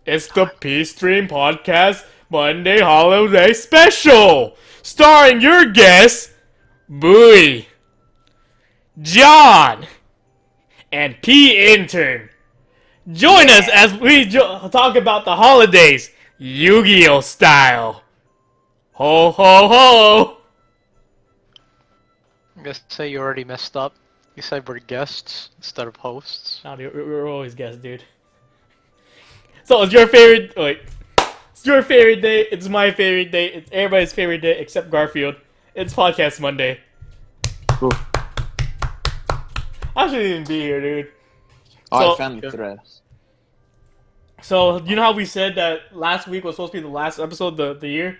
It's the Peace Stream Podcast Monday Holiday Special, starring your guests, Bowie, John, and P. Intern. Join us as we talk about the holidays, Yu-Gi-Oh style. Ho ho ho! I'm gonna say you already messed up. You said we're guests instead of hosts. No, dude, we're always guests, dude. So it's your favorite. Wait, it's your favorite day. It's my favorite day. It's everybody's favorite day except Garfield. It's Podcast Monday. Cool. I shouldn't even be here, dude. I found the thread. So you know how we said that last week was supposed to be the last episode of the year?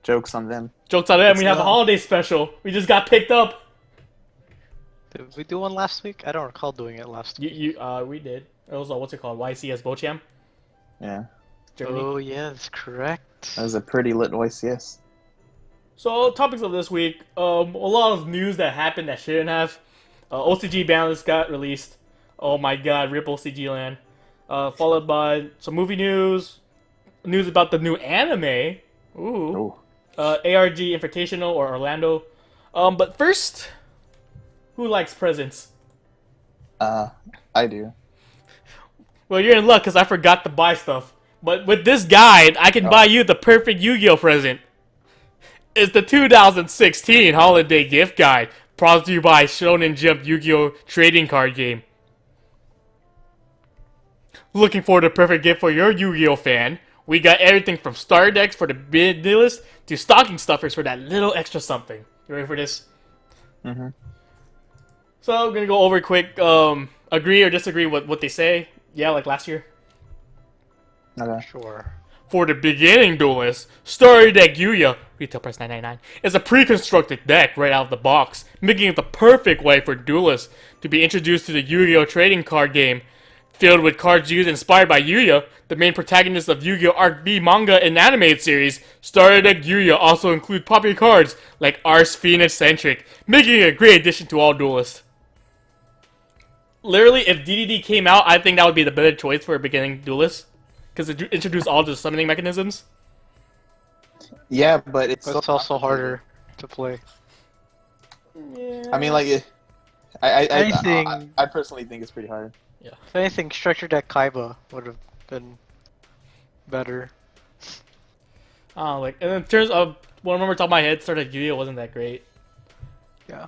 Jokes on them. Jokes on them. It's We have a not. holiday special. We just got picked up. Did we do one last week? I don't recall doing it last week. We did. It was what's it called? YCS Bochum, Yeah. Germany. Oh yeah, that's correct. That was a pretty lit voice, yes. So topics of this week, a lot of news that happened that shouldn't have. OCG Banlist got released. Oh my god, rip OCG land. Followed by some movie news about the new anime. Ooh. Oh. ARG Invitational or Orlando. But first, who likes presents? I do. Well, you're in luck because I forgot to buy stuff. But with this guide, I can buy you the perfect Yu-Gi-Oh present. It's the 2016 Holiday Gift Guide, brought to you by Shonen Jump Yu-Gi-Oh trading card game. Looking for the perfect gift for your Yu-Gi-Oh fan? We got everything from starter decks for the big dealers to stocking stuffers for that little extra something. You ready for this? Mm-hmm. So I'm gonna go over quick. Agree or disagree with what they say? Yeah, like last year. Okay. Sure. For the beginning duelist, Starter Deck Yugioh, retail price $9.99, is a pre-constructed deck right out of the box, making it the perfect way for duelists to be introduced to the Yu-Gi-Oh trading card game. Filled with cards used inspired by Yu-Gi-Oh, the main protagonist of Yu-Gi-Oh! Arc V manga and animated series, Starter Deck Yu-Gi-Oh! Also include popular cards like Ars Phoenix Centric, making it a great addition to all duelists. Literally, if DDD came out, I think that would be the better choice for a beginning duelist, because it introduced all the summoning mechanisms. Yeah, but it's But it's also harder to play. Yeah. I mean, like, I personally think it's pretty hard. If anything, structure deck Kaiba would have been better. Like, and in terms of one number top of my head, Starter Deck Yu-Gi-Oh wasn't that great. Yeah.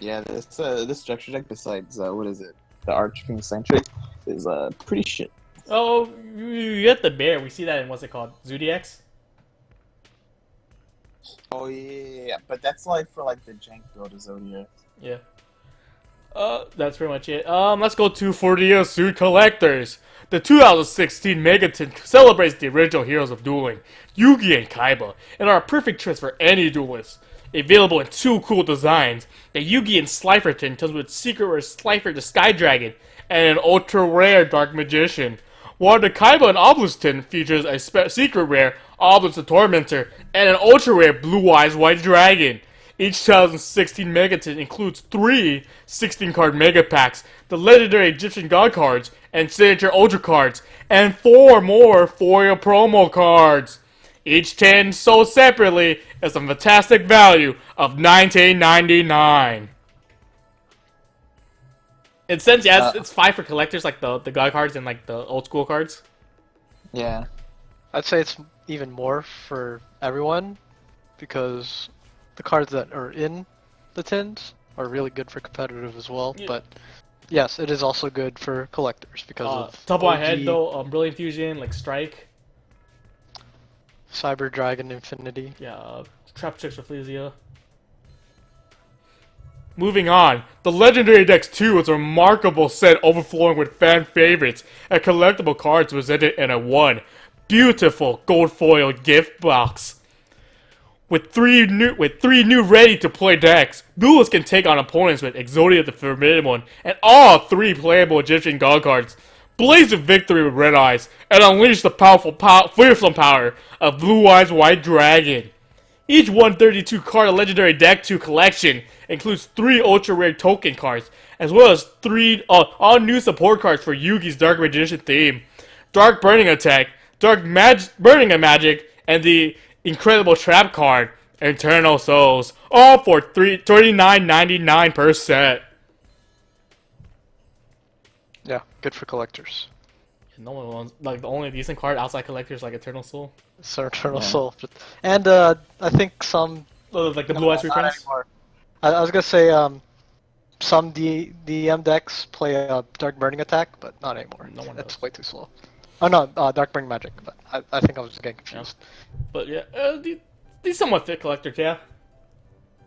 Yeah, this structure deck besides what is it? The Archfiend Centric is pretty shit. Oh, you get the bear. We see that in what's it called, Zodiacs. Oh yeah, but that's like for like the jank build of Zodiac. Yeah. That's pretty much it. Let's go to for the Suit Collectors. The 2016 Megaton celebrates the original heroes of dueling, Yugi and Kaiba, and are a perfect choice for any duelist. Available in two cool designs, the Yugi and Sliferton comes with Secret Rare Slifer the Sky Dragon and an ultra rare Dark Magician, while the Kaiba and Obliston features a secret rare Obelisk the Tormentor and an ultra rare Blue Eyes White Dragon. Each 2016 Megaton includes 3 16-card Mega Packs, the legendary Egyptian God cards, and signature Ultra cards, and 4 more foil promo cards. Each 10 sold separately is a fantastic value of $19.99. In sense, yeah, it's 5 for collectors, like the God cards and like the old school cards. Yeah. I'd say it's even more for everyone because the cards that are in the tins are really good for competitive as well. Yeah. But yes, it is also good for collectors because of Top of my head OG, though, Brilliant Fusion, like Strike, Cyber Dragon Infinity. yeah, Trap Chicks with Flesia. Moving on, the Legendary Dex 2 is a remarkable set overflowing with fan favorites and collectible cards presented in a beautiful gold foil gift box. With three new ready-to-play decks, duelists can take on opponents with Exodia the Forbidden One and all 3 playable Egyptian God cards. Blaze of victory with Red Eyes and unleash the fearsome power of Blue Eyes White Dragon. Each 132-card Legendary Deck 2 collection includes 3 ultra-rare token cards, as well as 3 all-new support cards for Yugi's Dark Magician theme. Dark Burning Attack, Burning Magic, and the incredible trap card, Eternal Souls, all for $39.99 per set. Yeah, good for collectors. No one wants, like, the only decent card outside collectors like Eternal Soul. It's Eternal Yeah. Soul. And I think some... Like the Blue Eyes not reprints. anymore. I was gonna say some DM decks play Dark Burning Attack, but not anymore. No one That's does. way too slow. Oh no, Dark Burning Magic, but I think I was just getting confused. But yeah, these somewhat fit collectors, yeah.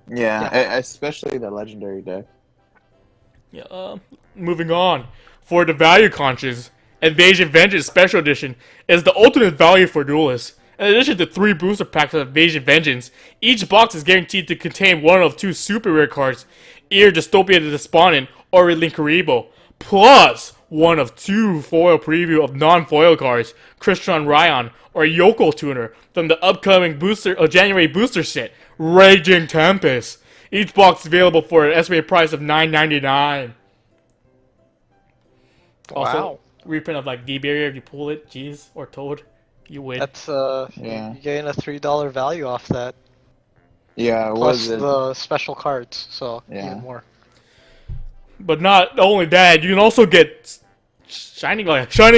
Yeah, especially the legendary deck. Yeah, moving on. For the value conscious, Invasion Vengeance Special Edition is the ultimate value for duelists. In addition to 3 booster packs of Invasion Vengeance, each box is guaranteed to contain one of 2 super rare cards, either Dystopia the Despondent or Linkuribo, plus one of 2 foil preview of non-foil cards, Crystron Ryan or Yoko Tuner from the upcoming January booster set, Raging Tempest. Each box is available for an estimated price of $9.99. Also, Wow. reprint of like D-Barrier if you pull it, Jeez, or Toad, you win. That's Yeah. you gain a $3 value off that, Yeah, plus was it? the special cards, so Yeah. even more. But not only that, you can also get Shining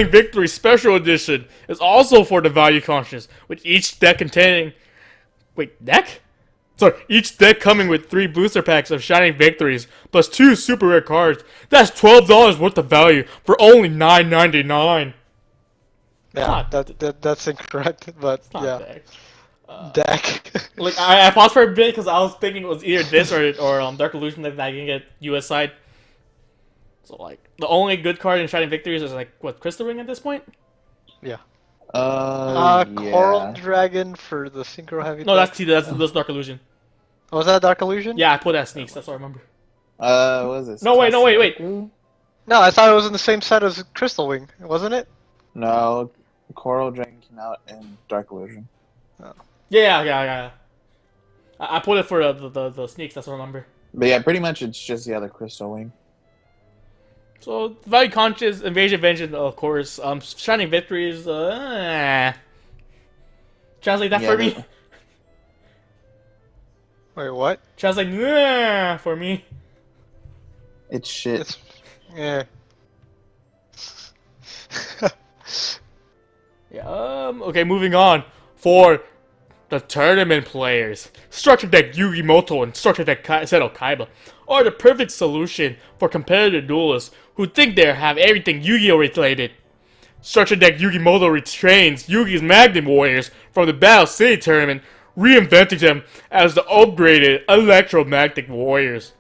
Victory Special Edition. It's also for the value conscious, with each deck containing... Wait, deck? Sorry, each deck coming with 3 booster packs of Shining Victories, plus 2 super rare cards. That's $12 worth of value for only $9.99. Yeah, Not- that's incorrect, but Not yeah, deck. deck. Like, I paused for a bit because I was thinking it was either this or Dark Illusion that I can get US side. So, like, the only good card in Shining Victories is, like, what, Crystal Ring at this point? Yeah. Yeah. Coral Dragon for the Synchro Heavy. No, deck. that's Dark Illusion. Was that Dark Illusion? Yeah, I put that Sneaks, that's what I remember. What was this? No, wait. No, I thought it was in the same set as Crystal Wing, wasn't it? No, Coral Dragon came out in Dark Illusion. Yeah. I put it for the Sneaks, that's what I remember. But yeah, pretty much it's just the Crystal Wing. So, Value Conscious, Invasion Vengeance, of course. Shining Victories, Translate that Yeah, for me. Wait, what? Translate, for me. It's shit. It's yeah. Yeah, okay, moving on. For the tournament players, Structure Deck Yugi Moto and Structure Deck Seto Kaiba are the perfect solution for competitive duelists who think they have everything Yu-Gi-Oh related. Structure Deck Yugi Moto retrains Yugi's Magnum Warriors from the Battle City tournament, reinventing them as the upgraded Electromagnetic Warriors.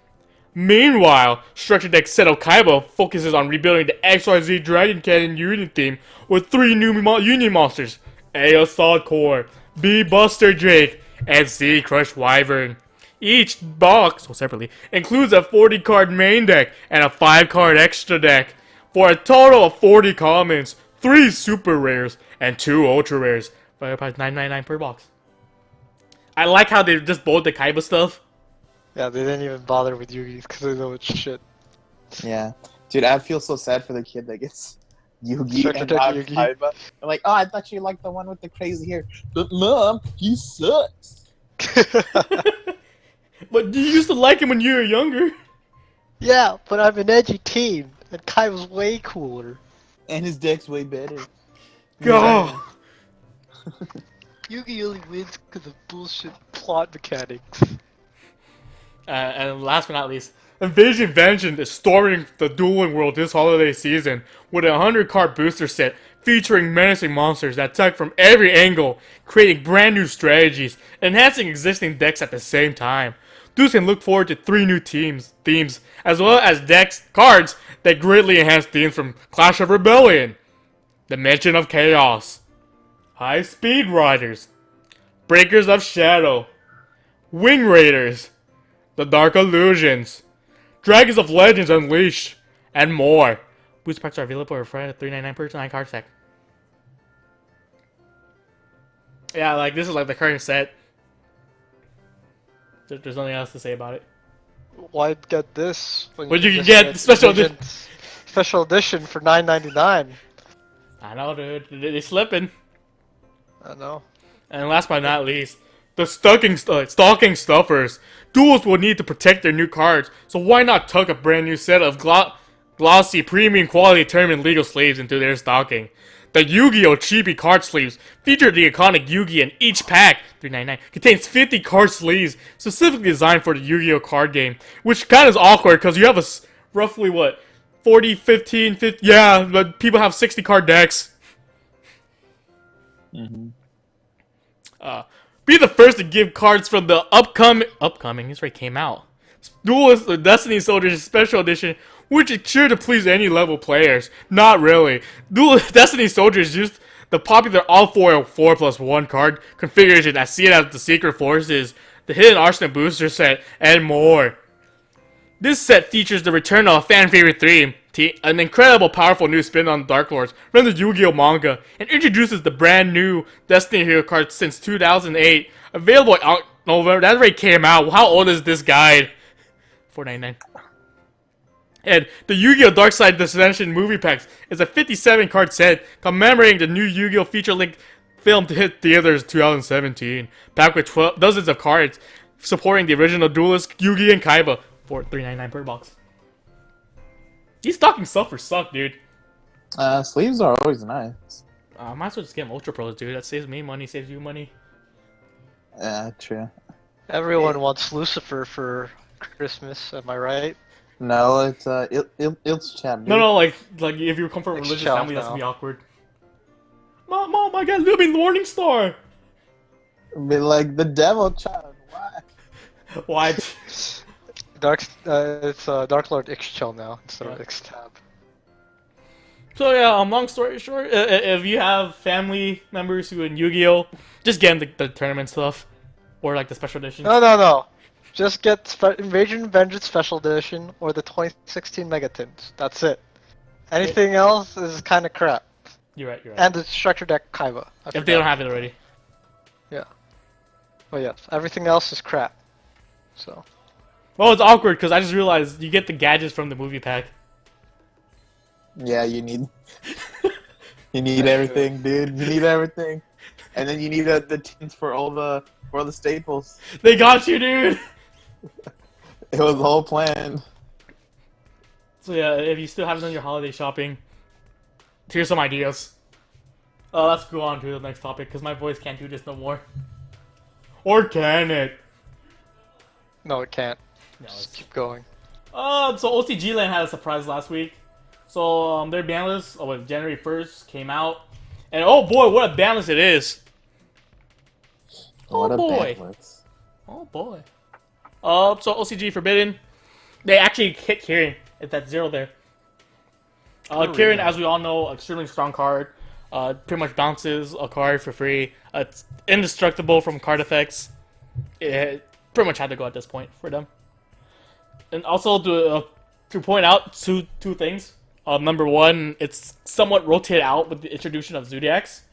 Meanwhile, Structure Deck Seto Kaiba focuses on rebuilding the XYZ Dragon Cannon Union theme with 3 new Union monsters, A Assault Core, B Buster Drake, and C Crush Wyvern. Each box, separately, includes a 40-card main deck and a 5-card extra deck, for a total of 40 commons, 3 super rares, and 2 ultra rares, for about $9.99 per box. I like how they just bold the Kaiba stuff. Yeah, they didn't even bother with Yugi because they know it's shit. Yeah. Dude, I feel so sad for the kid that gets Yugi Structure and Deck not Yugi. Kaiba. I'm like, oh, I thought you liked the one with the crazy hair. But Mom, he sucks. But you used to like him when you were younger. Yeah, but I'm an edgy teen, and Kaiba's way cooler. And his deck's way better. God. Yugi only wins because of bullshit plot mechanics. And last but not least, Invasion Vengeance is storming the dueling world this holiday season with a 100-card booster set featuring menacing monsters that attack from every angle, creating brand new strategies, enhancing existing decks at the same time. Dudes can look forward to 3 new themes, as well as cards that greatly enhance themes from Clash of Rebellion, Dimension of Chaos, High Speed Riders, Breakers of Shadow, Wing Raiders, The Dark Illusions, Dragons of Legends Unleashed, and more. Booster packs are available for Friday at $3.99 per 9 card stack. Yeah, like this is like the current set. There's nothing else to say about it. Why get this? When But you can just get special edition. Special edition for $9.99. I know, dude. They're slipping. I know. And last but not least, the stocking stuffers. Duels will need to protect their new cards, so why not tuck a brand new set of glossy, premium quality tournament legal sleeves into their stocking? The Yu-Gi-Oh! Chibi card sleeves feature the iconic Yu-Gi, and each pack, $3.99, contains 50 card sleeves specifically designed for the Yu-Gi-Oh! Card game, which kind of is awkward because you have roughly, what, 40, 15, 50, yeah, but people have 60 card decks. Be the first to give cards from the upcoming, this already came out, Duelist the Destiny Soldiers Special Edition, which is sure to please any level players. Not really. Duelist Destiny Soldiers used the popular all-foil 4+1 card configuration as seen as the Secret Forces, the Hidden Arsenal Booster set, and more. This set features the return of a fan-favorite theme, an incredible powerful new spin on Dark Lords from the Yu-Gi-Oh! Manga, and introduces the brand new Destiny Hero cards since 2008, available in November. That already came out. How old is this guide? $4.99. And the Yu-Gi-Oh! Dark Side Dissension movie packs is a 57 card set commemorating the new Yu-Gi-Oh! Feature-length film to hit theaters 2017, packed with 12 dozens of cards supporting the original duelists Yugi and Kaiba for $3.99 per box. These stocking stuffers suck, dude. Sleeves are always nice. Might as well just get them Ultra Pros, dude. That saves me money, saves you money. Yeah, true. Everyone wants Lucifer for Christmas, am I right? No, it's it's Chad. No, like if you come from a It's religious child family, that's now. gonna be awkward. Mom, I got Living Morningstar. Be like the devil child. Why? Why? It's Dark Lord Ixchel now instead of Ixtab. So yeah, long story short, if you have family members who in Yu-Gi-Oh, just get them the tournament stuff, or like the special edition. No. Just get Invasion Vengeance Special Edition or the 2016 Megatins. That's it. Anything else is kind of crap. You're right. And the Structure Deck Kaiba. If they don't have it already. Yeah. But yes, everything else is crap. So. Well, it's awkward because I just realized you get the gadgets from the movie pack. Yeah, you need everything, dude. You need everything, and then you need the tins for all the staples. They got you, dude. It was the whole plan. So yeah, if you still haven't done your holiday shopping, here's some ideas. Let's go on to the next topic because my voice can't do this no more. Or can it? No, it can't. No, Just keep going. So OCG Land had a surprise last week. So their banlist, January 1st came out, and oh boy, what a banlist it is! What a boy. bandwidth. Oh boy. So OCG Forbidden, they actually hit Kieran. It's at 0 there. Kieran, as we all know, extremely strong card. Pretty much bounces a card for free. It's indestructible from card effects. It pretty much had to go at this point for them. And also to point out two things. Number one, it's somewhat rotated out with the introduction of Zodiacs,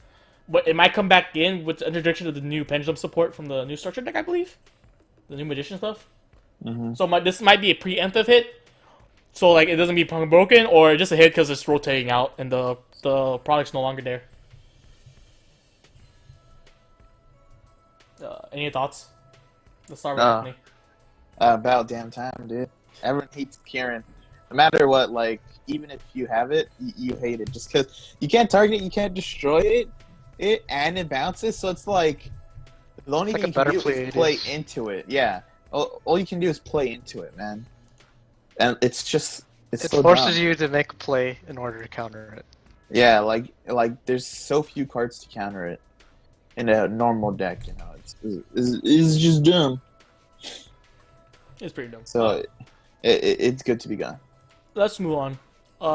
but it might come back in with the introduction of the new pendulum support from the new structure deck, I believe, the new magician stuff. Mm-hmm. So this might be a preemptive hit, so like it doesn't be broken, or just a hit because it's rotating out and the product's no longer there. Any thoughts? Let's start with Anthony. About damn time, dude. Everyone hates Kieran. No matter what, like, even if you have it, you hate it. Just because you can't target it, you can't destroy it, and it bounces, so it's like, the only thing you can do is play into it. Yeah. All you can do is play into it, man. And it's just, it so forces dumb. you to make a play in order to counter it. Yeah, like there's so few cards to counter it in a normal deck, you know. It's just dumb. It's pretty dumb. So it's good to be gone. Let's move on.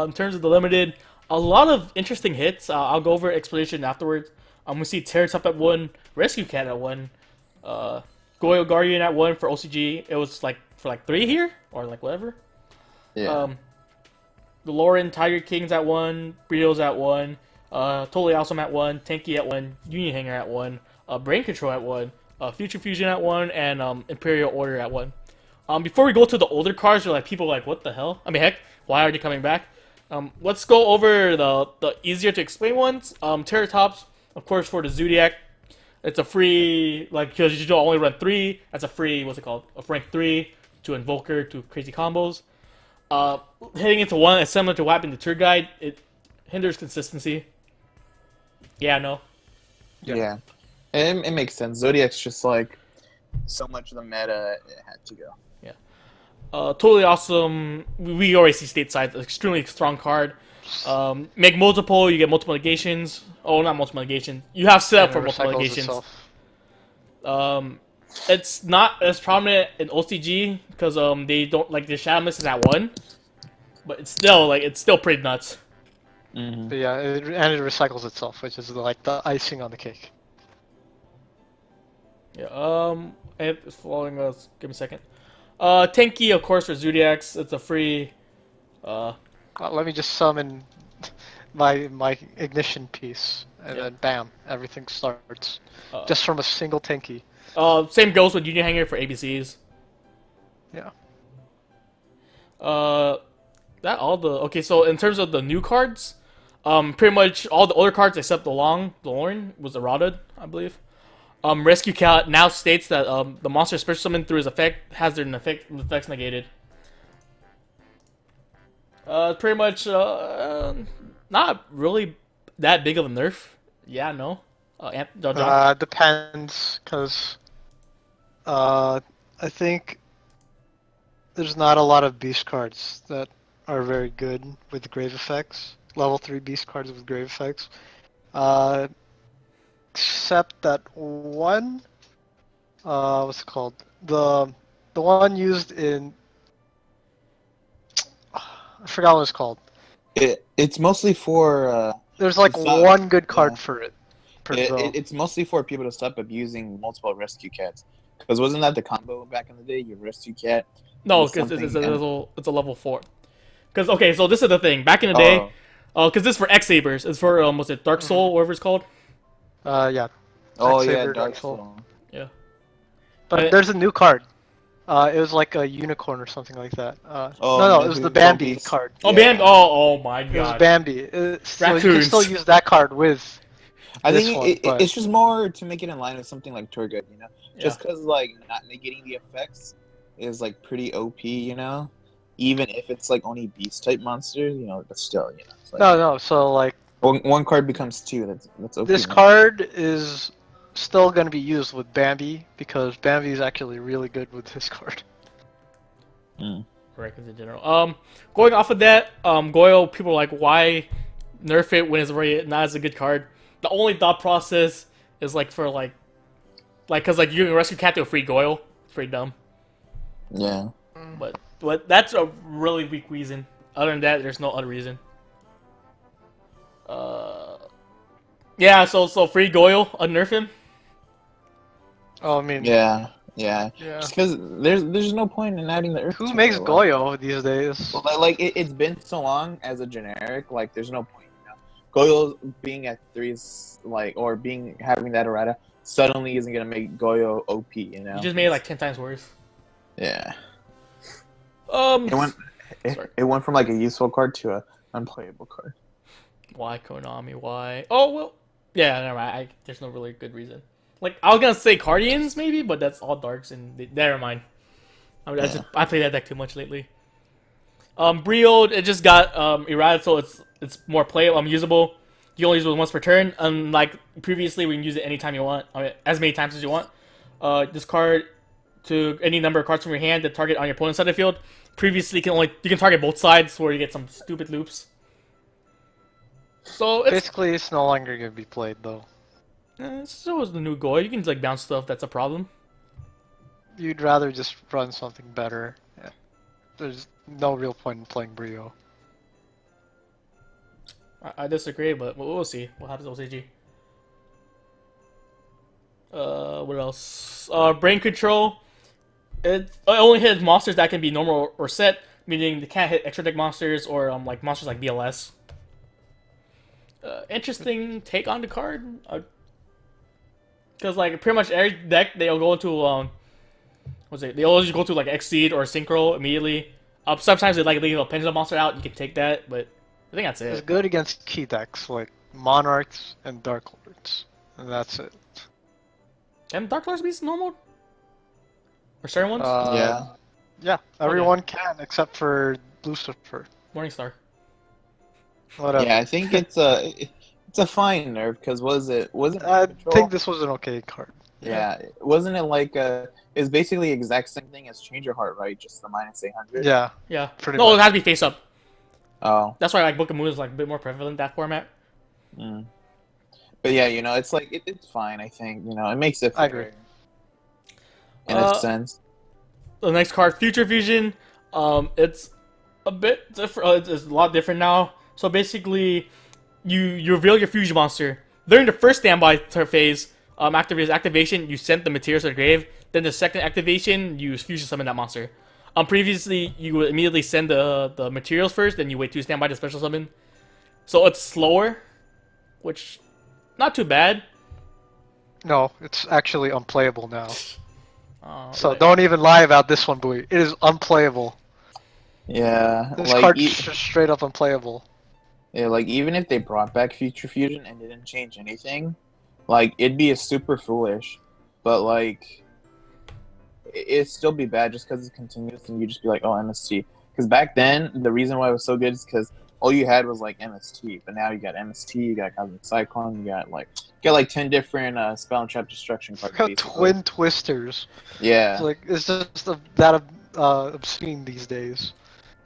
In terms of the limited, a lot of interesting hits. I'll go over explanation afterwards. We see Terratop at 1, Rescue Cat at 1, Goyo Guardian at 1 for OCG. It was like for 3 here or whatever. Yeah. The Lauren Tiger Kings at 1, Brio's at 1, Totally Awesome at 1, Tanky at 1, Union Hanger at 1, Brain Control at 1, Future Fusion at 1, and Imperial Order at 1. Before we go to the older cards, people are like, what the hell? I mean, heck, why are they coming back? Let's go over the easier to explain ones. Terratops, of course, for the Zodiac. It's a free, like, because you only run 3. That's a free, what's it called? A rank 3 to Invoker to crazy combos. Hitting into 1 is similar to what happened to Tour Guide. It hinders consistency. Yeah, no. Yeah. It makes sense. Zodiac's just like so much of the meta, it had to go. Yeah. Totally awesome. We already see stateside. Extremely strong card. Make multiple, you get multiple negations. Oh, not multiple negations. You have set up And for it multiple recycles negations. itself. It's not as prominent in OCG because they don't like the Shadow Mist is at 1, but it's still pretty nuts. But yeah, and it recycles itself, which is like the icing on the cake. Yeah. And it's following us. Give me a second. Tenki, of course, for Zodiacs. It's a free. Let me just summon my ignition piece, and then bam, everything starts just from a single Tenki. Same goes with Union Hanger for ABCs. Yeah. That all the okay. So in terms of the new cards, pretty much all the older cards except the Lorn was errated, I believe. Rescue Cat now states that the monster special summoned through his effect has their effects negated. Pretty much not really that big of a nerf. Yeah, no. John? Depends, cause I think there's not a lot of beast cards that are very good with grave effects. Level 3 beast cards with grave effects. Except that one, what's it called? The one used in, I forgot what it's called. It's mostly for. There's like one good card for it. It's mostly for people to stop abusing multiple rescue cats. Because wasn't that the combo back in the day? Your rescue cat. No, because it's a level 4. Because okay, so this is the thing. Back in the day, because this is for X Sabers. It's for was it Dark Soul, whatever it's called. Yeah. Oh X-Saber, yeah, Dark Soul. Yeah. But there's a new card. It was like a unicorn or something like that. Oh, no, it was the Bambi card. Oh, Yeah. Bambi! Oh my god. It was Bambi. So you can Raccoons. still use that card with. I this think one, but- it's just more to make it in line with something like Tour Guide, you know? Just Yeah. because, like, not negating the effects is, like, pretty OP, you know? Even if it's, like, only beast-type monsters, you know, but still, you know? It's like, No, so like one card becomes 2, that's OP. this man. card is still going to be used with Bambi because Bambi is actually really good with this card. Records in general. Going off of that, Goyo, people are like, why nerf it when it's already not as a good card? The only thought process is like for cause like you can rescue cat to a free Goyo. It's pretty dumb. Yeah. But that's a really weak reason. Other than that, there's no other reason. Yeah, so free Goyo, unnerf him. Oh, I mean, Yeah. yeah. Just because there's no point in adding the Earth. Who to makes it, Goyo these days? Well, like it's been so long as a generic, like there's no point. You know? Goyo being at 3 is like, or having that errata suddenly isn't gonna make Goyo OP. You know. You just made it like 10 times worse. Yeah. Sorry. It went from like a useful card to a unplayable card. Why Konami? Why? Oh well. Yeah, never mind. There's no really good reason. Like I was gonna say Guardians maybe, but that's all darks and never mind. I played that deck too much lately. Brio, it just got errated, so it's more playable, usable. You only use it once per turn, unlike previously we can use it anytime you want. I mean, as many times as you want. Discard to any number of cards from your hand that target on your opponent's side of the field. Previously, you can target both sides, where you get some stupid loops. So Basically, it's no longer going to be played though. So is the new Goy. You can like bounce stuff. That's a problem. You'd rather just run something better. Yeah. There's no real point in playing Brio. I disagree, but we'll see what happens to OCG. What else? Brain control. It only hits monsters that can be normal or set, meaning they can't hit extra deck monsters or like monsters like BLS. Interesting take on the card. Because like pretty much every deck they'll go into they always go to like Exceed or Synchro immediately. Sometimes they like leave a pendulum monster out. You can take that, but I think that's It's it. good against key decks like Monarchs and Dark Lords, and that's it. Can Dark Lords be normal? Or certain ones? Yeah. Yeah, everyone can except for Lucifer. Morningstar. Whatever. Yeah, I think it's a fine nerf because wasn't I Patrol? think this was an okay card. Yeah, wasn't it like it's basically the exact same thing as Change Your Heart, right? Just the minus 800. Yeah, Yeah. pretty No, much. it has to be face up. Oh. That's why like Book of Moon is like a bit more prevalent in that format. Mm. But yeah, it's like it's fine. I think it makes it fair. I agree. In a sense. The next card, Future Fusion. It's a bit different. It's a lot different now. So basically, you reveal your fusion monster during the first standby phase. After his activation, you send the materials to the grave. Then the second activation, you fusion summon that monster. Previously, you would immediately send the materials first, then you wait 2 standby to special summon. So it's slower, which not too bad. No, it's actually unplayable now. So Like- don't even lie about this one, boy. It is unplayable. Yeah, This like card's just straight up unplayable. yeah, like even if they brought back Future Fusion and didn't change anything, like it'd be a super foolish. But like, it'd still be bad just because it's continuous, and you just be like, oh, MST. Because back then, the reason why it was so good is because all you had was like MST, but now you got MST, you got Cosmic Cyclone, you got like 10 different Spell and Trap Destruction cards. Got basically. Twin Twisters. Yeah, It's just that obscene these days.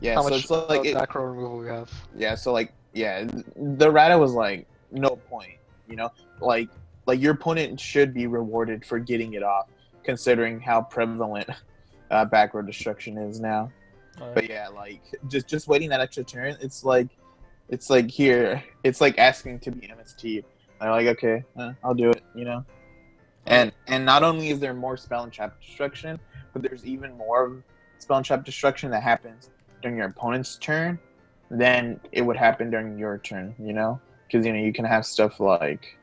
yeah. How So much it's like macro removal we have. yeah. So like yeah, the Rata was like no point. Like your opponent should be rewarded for getting it off, considering how prevalent back row destruction is now. But yeah, like just waiting that extra turn, it's like here, it's like asking to be MST. They're like, okay, I'll do it, And not only is there more spell and trap destruction, but there's even more spell and trap destruction that happens during your opponent's turn than it would happen during your turn. Because you can have stuff like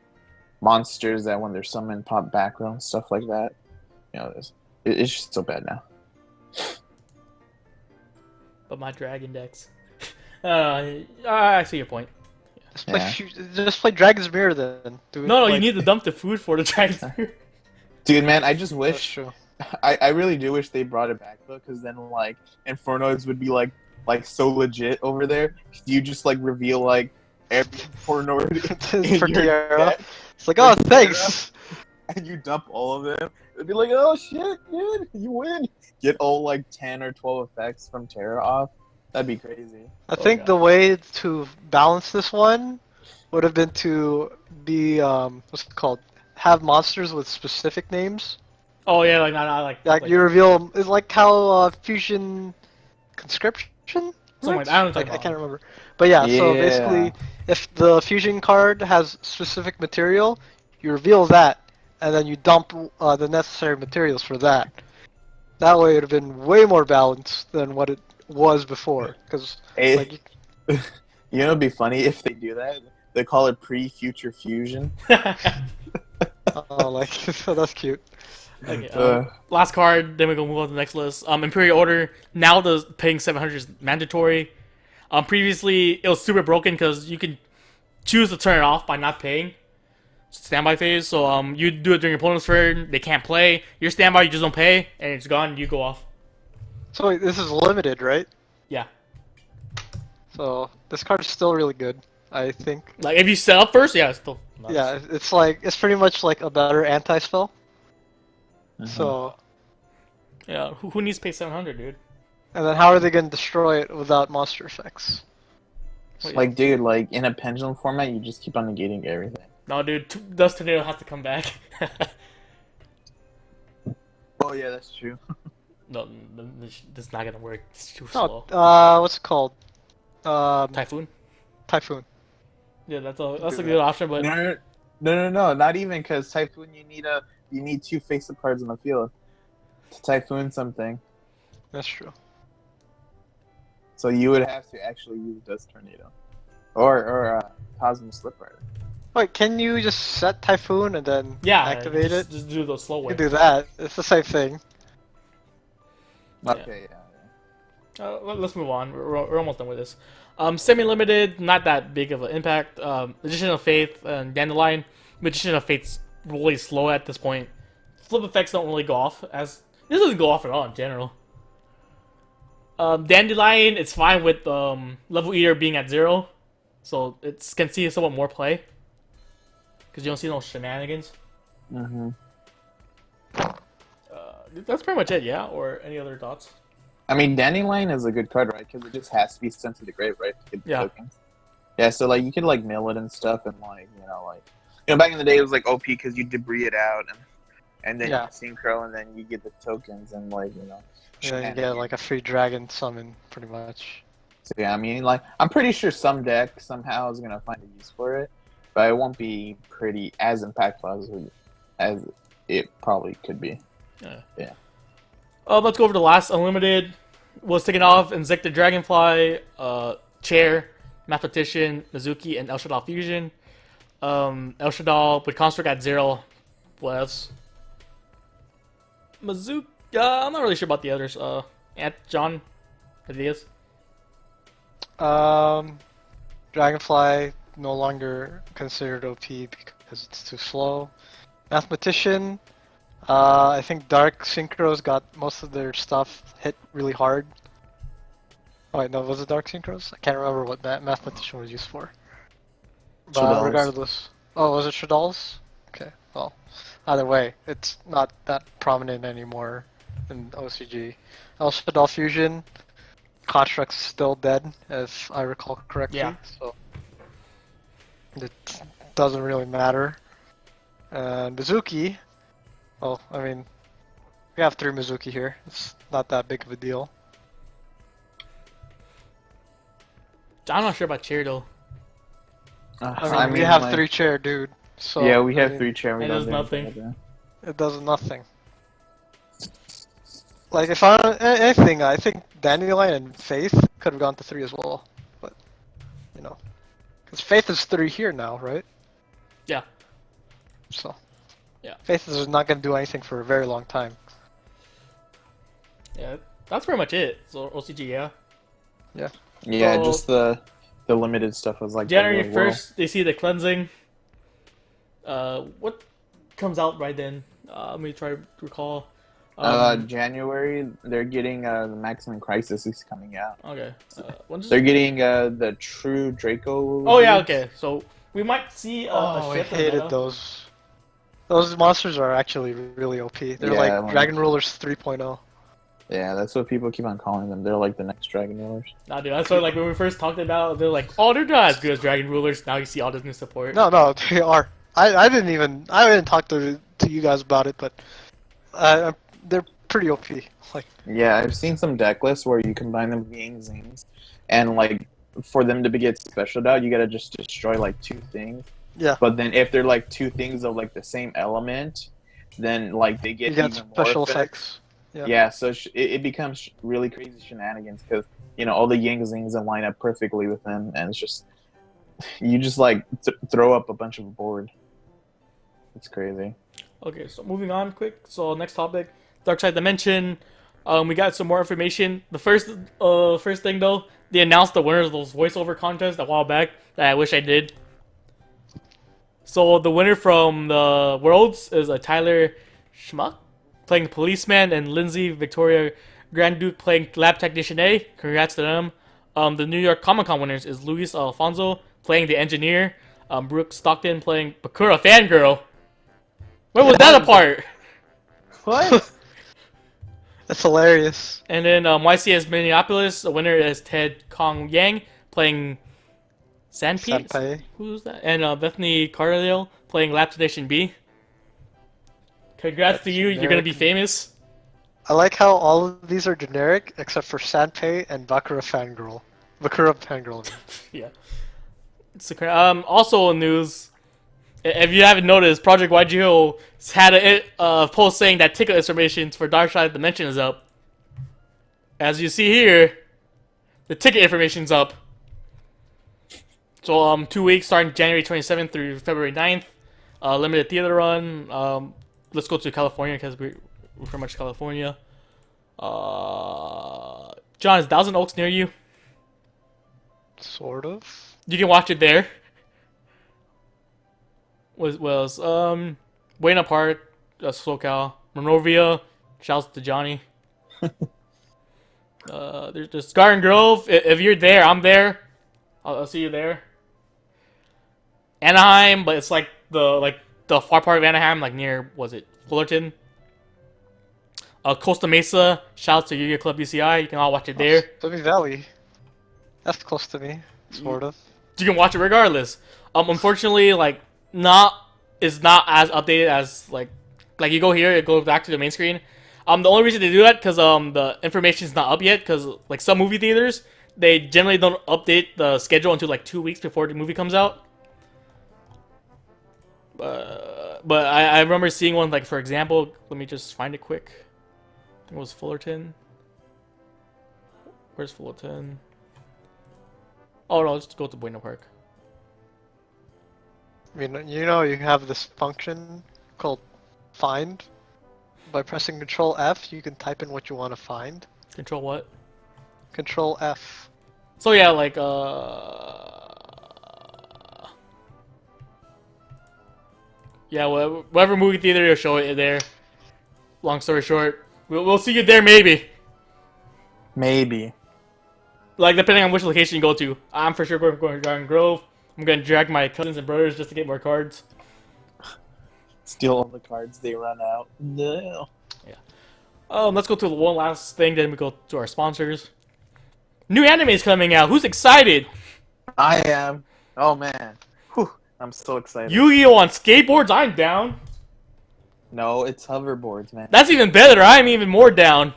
monsters that when they're summoned pop back row and stuff like that. It's just so bad now. But my dragon decks. I see your point. Just play Dragon's Mirror then. No, you need to dump the food for the dragon. Dude, man, I just That's wish. true. I really do wish they brought it back though, because then like Infernoids would be like so legit over there. You just like reveal like every Infernoid in For your Tiara. deck, It's like, oh, thanks. and you dump all of them. It'd be like, oh shit, dude, you win. Get all like 10 or 12 effects from Terra off. That'd be crazy. I think the way to balance this one would have been to be what's it called? Have monsters with specific names. Oh yeah, like Like you reveal is like how Fusion Conscription. Something like works? that. I don't know what I you're can't remember. But yeah, so Yeah. basically, if the Fusion card has specific material, you reveal that, and then you dump the necessary materials for that. That way, it would have been way more balanced than what it was before. Because Hey, like, it'd be funny if they do that. They call it pre-future fusion. oh, like so that's cute. Okay, last card, then we go move on to the next list. Imperial Order. Now the paying 700 is mandatory. Previously it was super broken because you could choose to turn it off by not paying. Standby phase. So you do it during your opponent's turn. They can't play. Your standby, you just don't pay, and it's gone. You go off. So wait, this is limited, right? Yeah. So this card is still really good, I think. Like if you set up first, yeah, it's still. Nice. Yeah, it's pretty much like a better anti-spell. So, Yeah. Who needs to pay 700, dude? and then how are they going to destroy it without monster effects? Wait, Like, dude, like in a pendulum format, you just keep on negating everything. No, dude. Dust Tornado has to come back. Oh yeah, that's true. No, that's not gonna work. It's too No, slow. what's it called? Typhoon. Typhoon. Yeah, that's a do good option, but No, not even because Typhoon, you need 2 face-up cards on the field to Typhoon something. That's true. So you would have to actually use Dust Tornado, or Cosmic Slip Rider. Wait, can you just set Typhoon and then yeah, activate it? Just do those slow You way. can do that. It's the same thing. Okay, yeah. Let's move on. We're almost done with this. Semi-limited, not that big of an impact. Magician of Faith and Dandelion. Magician of Faith's really slow at this point. Flip effects don't really go off as this doesn't go off at all in general. Dandelion, it's fine with Level Eater being at 0, so it can see somewhat more play because you don't see no shenanigans. Mm-hmm. That's pretty much it, yeah. Or any other thoughts? I mean, Dandelion is a good card, right? Because it just has to be sent to the grave, right? To get the Yeah. tokens. Yeah, so like you could like mill it and stuff, and back in the day it was like OP because you debris it out and then Yeah. you synchro and then you get the tokens and Yeah, you get like a free dragon summon, pretty much. So yeah, I mean, like I'm pretty sure some deck somehow is gonna find a use for it, but it won't be pretty as impactful as it probably could be. Yeah. Let's go over the last Unlimited. Was taken off Insected Dragonfly, Chair, Mathematician, Mizuki, and El Shaddai Fusion. El Shaddai with Construct at 0. What else? Mizuki. I'm not really sure about the others. John, ideas? Dragonfly no longer considered OP because it's too slow. Mathematician, I think Dark Synchros got most of their stuff hit really hard. Oh wait, no, was it Dark Synchros? I can't remember what that Mathematician was used for. But Shaddolls. regardless, was it Shaddolls? Okay, well, either way, it's not that prominent anymore in OCG. El Shaddai Fusion, Construct's still dead, if I recall correctly. Yeah. So it doesn't really matter. And Mizuki, well, I mean, we have 3 Mizuki here. It's not that big of a deal. I'm not sure about Chair though. I mean, we have 3 chair, dude. So yeah, we I have mean, 3 chair. We it don't does do nothing. anything like It does nothing. Like, if anything, I think Dandelion and Faith could have gone to 3 as well. But, because Faith is 3 here now, right? Yeah. So. Yeah. Faith is not going to do anything for a very long time. Yeah, that's pretty much it. So OCG, yeah. that. Yeah, So- just the limited stuff was like January really well. 1st, they see the cleansing. What comes out right then? Let me try to recall. January, they're getting the Maximum Crisis is coming out. Okay. When's They're getting the True Draco. Oh yeah, dudes. okay. So we might see a I shift in hated meta. those. Those monsters are actually really OP. They're Yeah, like when- Dragon Rulers 3.0. Yeah, that's what people keep on calling them. They're like the next Dragon Rulers. Nah, dude, that's what like when we first talked about. They're like, oh, they're not as good as Dragon Rulers. Now you see all this new support. No, they are. I didn't talk to you guys about it, but they're pretty OP. Like, Yeah, I've seen some deck lists where you combine them with Yang Zings, and like for them to get special out, you gotta just destroy like 2 things. yeah, But then if they're like 2 things of like the same element, then like they get you got even special more effects. Yeah. Yeah, so it becomes really crazy shenanigans because all the Yang Zings line up perfectly with them, and it's just you just like throw up a bunch of a board. It's crazy. Okay, so moving on quick. So next topic, Dark Side Dimension. We got some more information. The first thing though, they announced the winners of those voiceover contests a while back that I wish I did. So the winner from the Worlds is Tyler Schmuck playing Policeman and Lindsay Victoria Grand Duke playing Lab Technician A. Congrats to them. The New York Comic Con winners is Luis Alfonso playing the Engineer. Brooke Stockton playing Bakura Fangirl. Where was that apart? What? That's hilarious. And then YCS Minneapolis, the winner is Ted Kong Yang playing Sanpei. Senpai. Who's that? And Bethany Carlisle playing Lab Technician B. Congrats to That's you, you're gonna be generic. famous. I like how all of these are generic except for Sanpei and Bakura Fangirl. Bakura Fangirl. Yeah. Also in news, if you haven't noticed, Project yugioh had a post saying that ticket information for Dark Side Dimension is up. As you see here, the ticket information's up. So 2 weeks starting January 27th through February 9th. Limited theater run. Let's go to California because we're pretty much California. John, is Thousand Oaks near you? Sort of. You can watch it there. Buena Park, SoCal, Monrovia. Shouts to Johnny. There's Garden Grove. If you're there, I'm there. I'll see you there. Anaheim, but it's like the far part of Anaheim, like near Fullerton. Costa Mesa. Shouts to Yu-Gi-Oh Club UCI. You can all watch it there. Simi Valley. That's close to me, sort of. You can watch it regardless. Unfortunately, like it's not as updated as like you go here, it goes back to the main screen. The only reason they do that because the information is not up yet. Because like some movie theaters, they generally don't update the schedule until like 2 weeks before the movie comes out. But I remember seeing one, like, for example, let me just find it quick. I think it was Fullerton. Where's Fullerton? Oh no, let's go to Buena Park. I mean, you know, you have this function called find. By pressing Control F, you can type in what you want to find. Control what? Control F. So yeah, like yeah, whatever movie theater you'll show it there. Long story short, we'll see you there maybe. Maybe. Like depending on which location you go to. I'm for sure going to Garden Grove. I'm gonna drag my cousins and brothers just to get more cards. Steal all the cards they run out. No. Yeah. Let's go to one last thing, then we go to our sponsors. New anime is coming out. Who's excited? I am. Oh man. Whew. I'm so excited. Yu-Gi-Oh on skateboards. I'm down. No, it's hoverboards, man. That's even better. I'm even more down.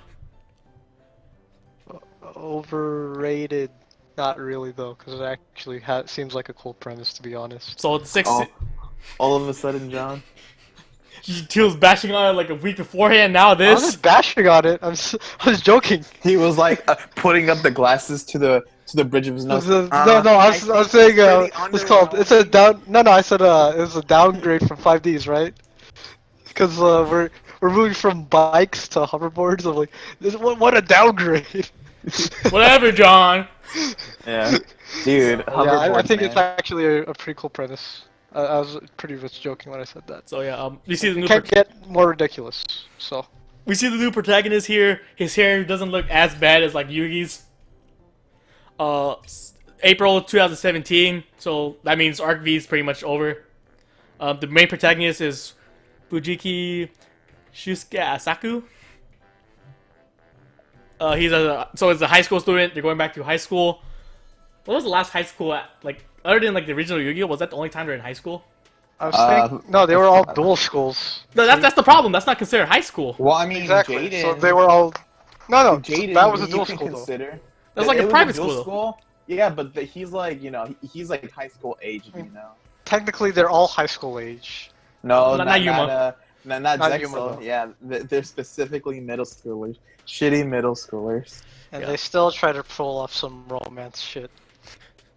Overrated. Not really though, because it actually seems like a cool premise, to be honest. So it's six. Oh, all of a sudden, John. He was bashing on it like a week beforehand. Now I was this. just bashing on it. I was joking. He was like putting up the glasses to the bridge of his nose. No, I was saying it's called. It's a down. No, I said it was a downgrade from 5Ds, right? Because we're moving from bikes to hoverboards. I'm like, what a downgrade. Whatever, John. Yeah, dude. Yeah, I think man. it's actually a pretty cool premise. I was pretty much joking when I said that. So yeah, we see the new. Can't get more ridiculous. So We see the new protagonist here. His hair doesn't look as bad as like Yugi's. April 2017. So that means Arc V is pretty much over. The main protagonist is Fujiki Shusuke Asaku. He's it's a high school student. They're going back to high school. What was the last high school other than like the original Yu-Gi-Oh? Was that the only time they're in high school? I was thinking, no, they were all dual schools. No, that's the problem. That's not considered high school. Well, I mean, Exactly. Jaden. So they were all. No, Jaden, that was a you dual can school though. consider. That's like It a was private dual school. Yeah, but he's like, he's like high school age, Technically, they're all high school age. No, Not Yuma. not Not Zexo. Yuma, though. Yeah, they're specifically middle schoolers. Shitty middle schoolers. And Yeah. they still try to pull off some romance shit.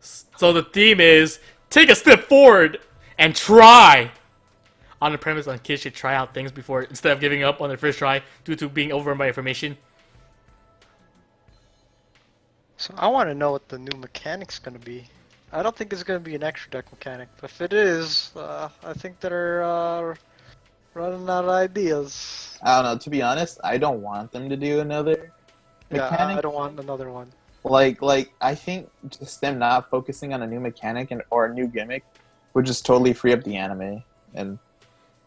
So the theme is take a step forward and try. On the premise that kids should try out things before instead of giving up on their first try due to being overrun by information. So I want to know what the new mechanic's gonna be. I don't think it's gonna be an extra deck mechanic, but if it is, I think they're running out of ideas. I don't know. To be honest, I don't want them to do another Yeah, mechanic. I don't want another one. Like I think just them not focusing on a new mechanic or a new gimmick would just totally free up the anime and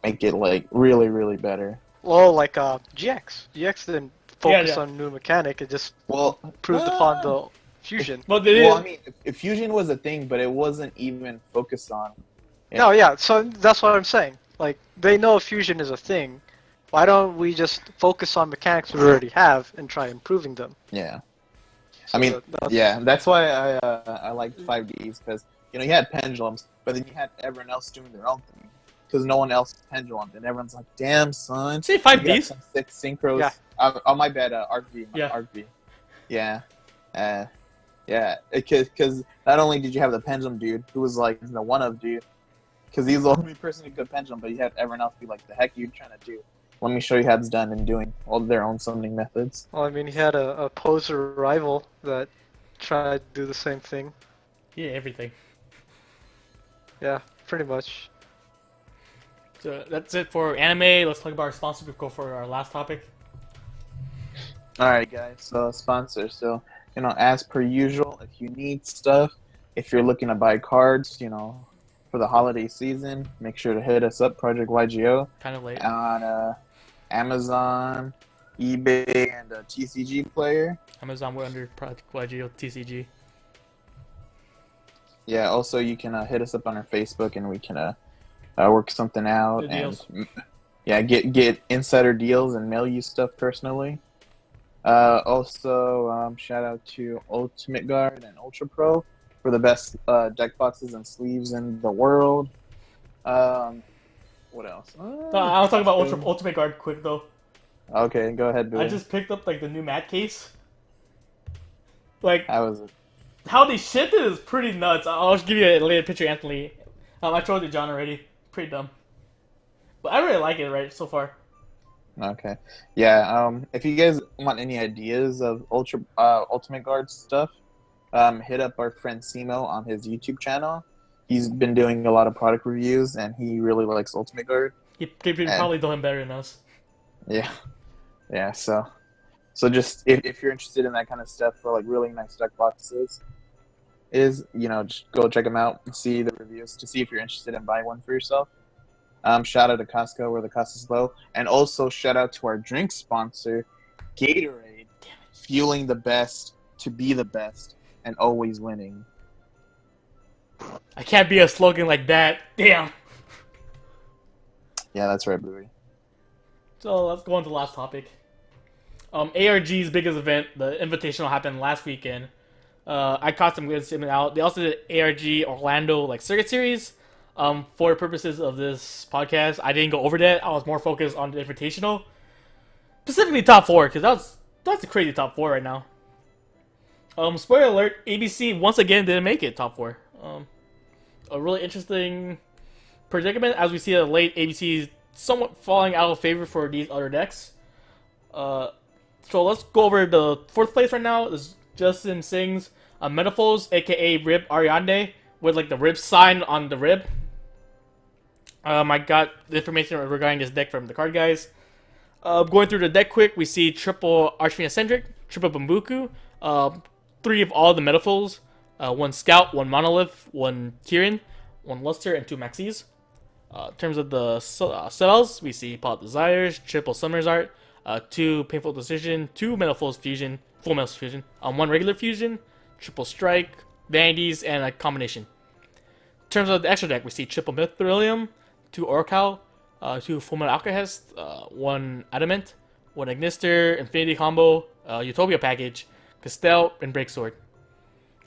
make it like really, really better. Well, like GX. GX didn't focus yeah. on new mechanic. It just Well, improved upon the fusion. But they well, I mean, if fusion was a thing, but it wasn't even focused on. No, yeah. So that's what I'm saying. Like they know fusion is a thing. Why don't we just focus on mechanics we already have and try improving them? Yeah. So I mean, that's- yeah, that's why I liked 5Ds because you had pendulums, but then you had everyone else doing their own thing because no one else pendulum, and everyone's like, "Damn, son, say you got 5Ds. some sick synchros." Yeah. Oh my bad, ArcV. Yeah. ArcV. Yeah. Yeah. Because not only did you have the pendulum dude who was like the one of dude, because he's the only person who could pendulum, but you had everyone else be like, "The heck are you trying to do?" let me show you how it's done, and doing all their own summoning methods. Well, I mean, he had a poser rival that tried to do the same thing. Yeah, everything. Yeah, pretty much. So that's it for anime. Let's talk about our sponsor before we go for our last topic. Alright guys, so sponsors. So, as per usual, if you need stuff, if you're looking to buy cards, for the holiday season, make sure to hit us up, Project YGO, Kind of late. on Amazon, eBay, and TCG Player. Amazon, we're under Project YGO TCG. Yeah, also you can hit us up on our Facebook, and we can work something out. Good And deals. yeah, get insider deals and mail you stuff personally. Also, shout out to Ultimate Guard and Ultra Pro for the best deck boxes and sleeves in the world. What else? I'll talk about Ultimate Guard quick though. Okay, go ahead, Billy. I just picked up like the new mat case. Like How was it? how they shipped it is pretty nuts. I'll just give you a later picture, Anthony. I showed it to John already. Pretty dumb, but I really like it right so far. Okay. Yeah, if you guys want any ideas of Ultimate Guard stuff, hit up our friend Simo on his YouTube channel. He's been doing a lot of product reviews, and he really likes Ultimate Guard. He probably doing better than us. Yeah. Yeah, so just if you're interested in that kind of stuff for like really nice deck boxes, just go check them out and see the reviews to see if you're interested in buying one for yourself. Shout out to Costco where the cost is low, and also shout out to our drink sponsor, Gatorade, fueling the best to be the best and always winning. I can't be a slogan like that. Damn. Yeah, that's right, Bluey. So let's go on to the last topic. ARG's biggest event, the Invitational, happened last weekend. I caught some good segment out. They also did ARG Orlando Circuit Series. For purposes of this podcast, I didn't go over that. I was more focused on the Invitational, specifically top 4, because that's a crazy top 4 right now. Spoiler alert: ABC once again didn't make it top 4. A really interesting predicament as we see that late ABC is somewhat falling out of favor for these other decks. So let's go over the 4th place right now. Is Justin Singh's Metaphors, aka Rib Ariande, with like the rib sign on the rib. I got the information regarding this deck from the card guys. Going through the deck quick, we see triple Archfiend Eccentric, triple Bambuku, 3 of all the Metaphors, 1 Scout, 1 Monolith, 1 Kirin, 1 Luster, and 2 Maxis. In terms of the spells, we see Pot Desires, triple Summoner's Art, 2 Painful Decision, 2 Metaphors Fusion, full Metaphors Fusion, 1 Regular Fusion, triple Strike, Vanities, and a combination. In terms of the extra deck, we see triple Mithrilium, 2 Oracle, 2 Full Metal Alchemist, 1 Adamant, 1 Ignister, Infinity Combo, Utopia Package, Castell, and Breaksword.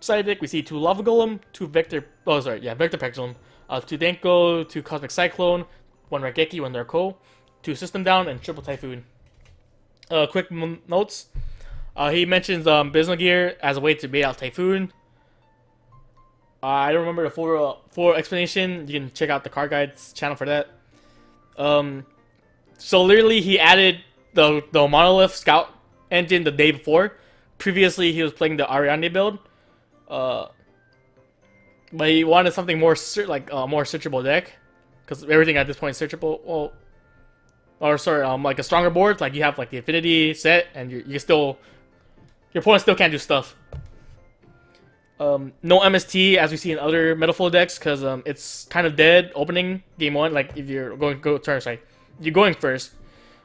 Side deck, we see 2 Lava Golem, 2 Vector Pendulum, 2 Denko, 2 Cosmic Cyclone, 1 Raigeki, 1 Narco, 2 System Down, and triple Typhoon. Quick notes. He mentions Bismarck Gear as a way to bait out Typhoon. I don't remember the full explanation. You can check out the Card Guides channel for that. So literally, he added the Monolith Scout engine the day before. Previously, he was playing the Ariane build. But he wanted something more more searchable deck, because everything at this point is searchable. Like a stronger board. Like you have like the Infinity set, and your opponent still can't do stuff. No MST as we see in other Metaphor decks, because it's kind of dead opening game 1. Like if you're you're going first.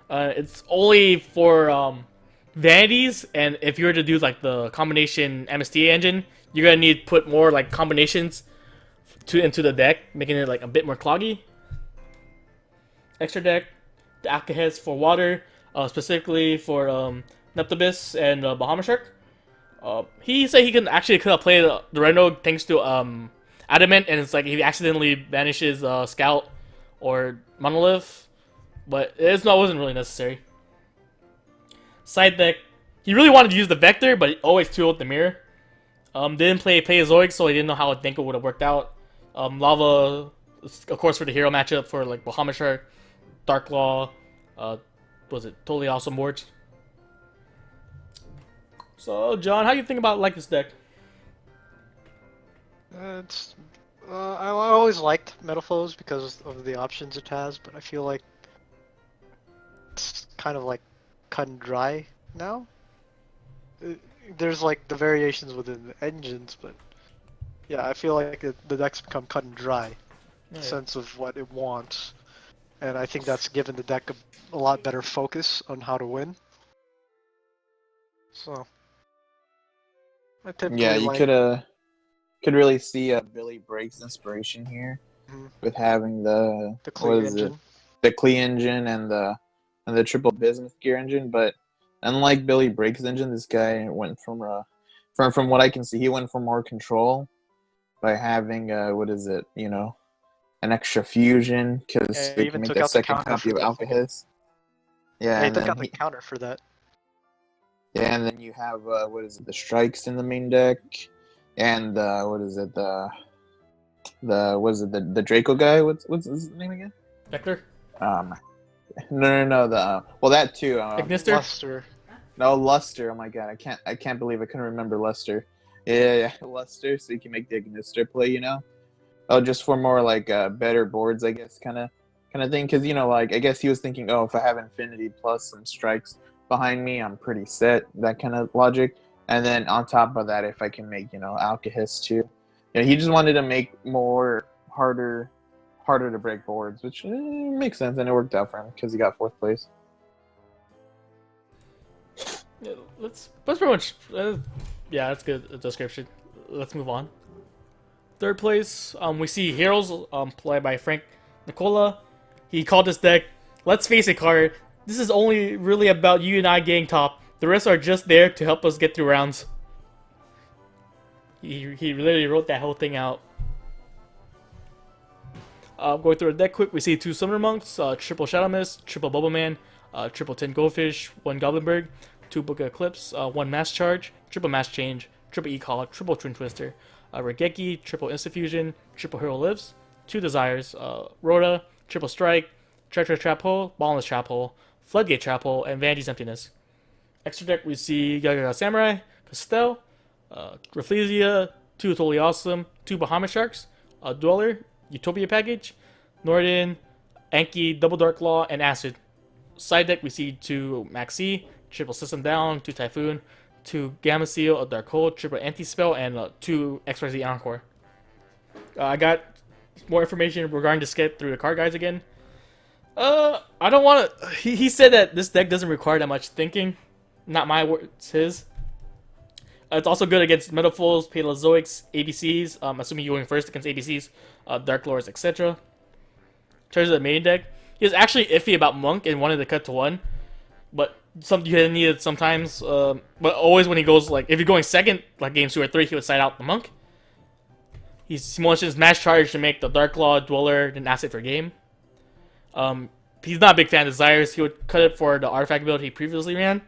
It's only for vanities, and if you were to do like the combination MST engine, you're gonna need to put more like combinations into the deck, making it like a bit more cloggy. Extra deck, the Alkahest for water, specifically for Neptubis and Bahama Shark. He said he could have played the Reno thanks to Adamant, and it's like if he accidentally banishes Scout or Monolith, but wasn't really necessary. Side deck, he really wanted to use the Vector, but he always 2-0'd the Mirror. Didn't play Zoic, so he didn't know how Denko would have worked out. Lava, of course, for the hero matchup for like Bahama Shark, Dark Claw, was it totally awesome boards. So, John, how do you think about this deck? It's I always liked Metal Flows because of the options it has, but I feel like it's kind of like cut and dry now. There's like the variations within the engines, but yeah, I feel like the deck's become cut and dry in the sense of what it wants, and I think that's given the deck a lot better focus on how to win. So I typically Yeah, you like. could really see Billy Brake's inspiration here with having the Clee engine. the Clee engine and the triple bismuth gear engine. But unlike Billy Brake's engine, this guy went from what I can see, he went for more control by having an extra fusion because they can make a second copy of Alcahist. Yeah, He and took then out the counter for that. yeah, and then you have the strikes in the main deck, and the Draco guy? What's his name again? Vector? No. That too. Ignister? Luster. No, Luster. Oh my god, I can't believe I couldn't remember Luster. Yeah, Luster. So you can make the Ignister play. Oh, just for more better boards, I guess, kind of thing. Because I guess he was thinking, oh, if I have Infinity plus some strikes behind me, I'm pretty set. That kind of logic. And then on top of that, if I can make Alcahist too. Yeah, he just wanted to make more harder to break boards, which makes sense, and it worked out for him because he got 4th place. Yeah, that's pretty much. Yeah, that's good description. Let's move on. 3rd place, we see Heroes played by Frank Nicola. He called this deck, "Let's face it, Carter. This is only really about you and I getting top. The rest are just there to help us get through rounds." He literally wrote that whole thing out. Going through the deck quick, we see 2 Summoner Monks, triple Shadow Mist, triple Bubble Man, triple Tin Goldfish, 1 Goblinberg, 2 Book of Eclipse, 1 Mass Charge, triple Mass Change, triple E-Call, triple Twin Twister, Regeki, triple Insta-Fusion, triple Hero Lives, 2 Desires, Rhoda, triple Strike, Treacherous Trap Hole, Ballless Trap Hole, Floodgate Trap Hole, and Vanity's Emptiness. Extra deck, we see Yugioh Samurai, Castel, Rafflesia, 2 Totally Awesome, 2 Bahamut Sharks, Dweller, Utopia Package, Norden, Anki, Double Dark Law, and Acid. Side deck, we see 2 Maxi, triple System Down, 2 Typhoon, 2 Gamma Seal, a Dark Hole, triple Anti-Spell, and 2 XYZ Encore. I got more information regarding this get through the card guides again. I don't want to... He said that this deck doesn't require that much thinking. Not my words, his. It's also good against Metapholes, Paleozoics, ABCs, assuming you're going first against ABCs, Dark Lords, etc. In terms of the main deck, he was actually iffy about Monk and wanted to cut to 1. But you need it sometimes. But always when he goes, if you're going second, games 2 or 3, he would side out the Monk. He wants his Mass Charge to make the Dark Law, Dweller, and Asset for game. He's not a big fan of Desires. He would cut it for the Artifact build he previously ran.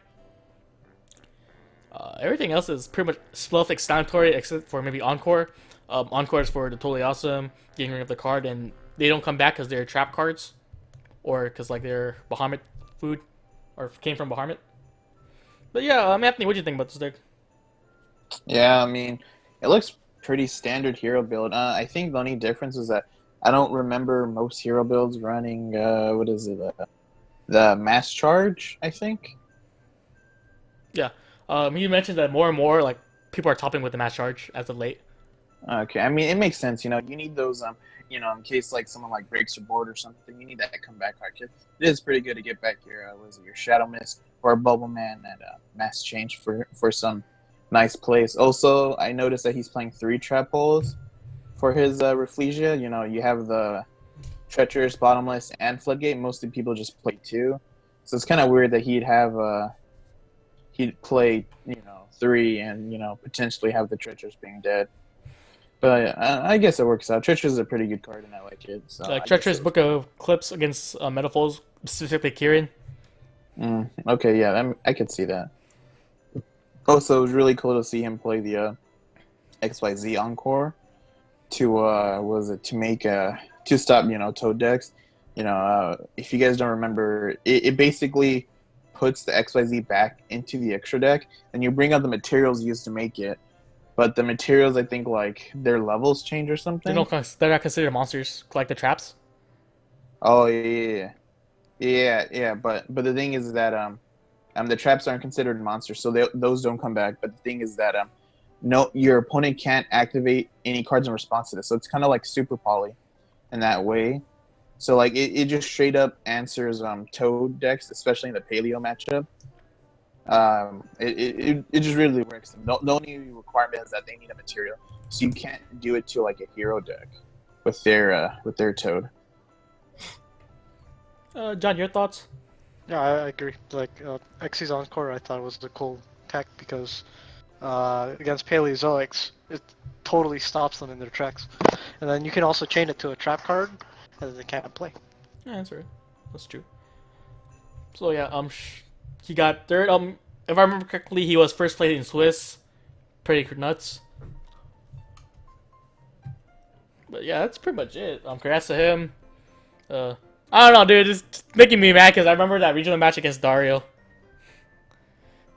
Everything else is pretty much self-explanatory except for maybe Encore. Encore is for the Totally Awesome, getting rid of the card, and they don't come back because they're trap cards. Or because they're Bahamut food. Or came from Bahamut. But yeah, Anthony, what do you think about this deck? Yeah, I mean, it looks pretty standard hero build. I think the only difference is that I don't remember most hero builds running, the Mass Charge, I think? Yeah. You mentioned that more and more, people are topping with the Mass Charge as of late. Okay, I mean, it makes sense, you need those, in case, someone, breaks your board or something, you need that comeback card. It is pretty good to get back your Shadow Mist or Bubble Man and Mass Change for some nice plays. Also, I noticed that he's playing 3 Trap Holes for his Rafflesia. You have the Treacherous, Bottomless, and Floodgate. Mostly people just play 2. So it's kind of weird that he'd play, 3 and, potentially have the Treacherous being dead. But I guess it works out. Treacherous is a pretty good card, and I like it. So Treacherous Book of Clips against Metaphors, specifically Kieran. Okay, yeah, I could see that. Also, it was really cool to see him play the XYZ Encore to make to stop Toad decks. If you guys don't remember, it basically puts the XYZ back into the extra deck, and you bring out the materials used to make it. But the materials, I think, like their levels change or something. They're not considered monsters, like the traps. Oh yeah. But the thing is that the traps aren't considered monsters, so those don't come back. But the thing is that no, your opponent can't activate any cards in response to this. So it's kind of like super poly in that way. So like it just straight up answers Toad decks, especially in the Paleo matchup. It just really works. The only requirement is that they need a material, so you can't do it to like a hero deck with their Toad. John, your thoughts? Yeah, I agree. Like Xyz Encore, I thought was the cool tech because against Paleozoics, it totally stops them in their tracks. And then you can also chain it to a trap card, and then they can't play. Yeah, that's right. That's true. So yeah, he got third. If I remember correctly, he was first placed in Swiss. Pretty nuts. But yeah, that's pretty much it. Congrats to him. I don't know, dude. It's making me mad because I remember that regional match against Dario.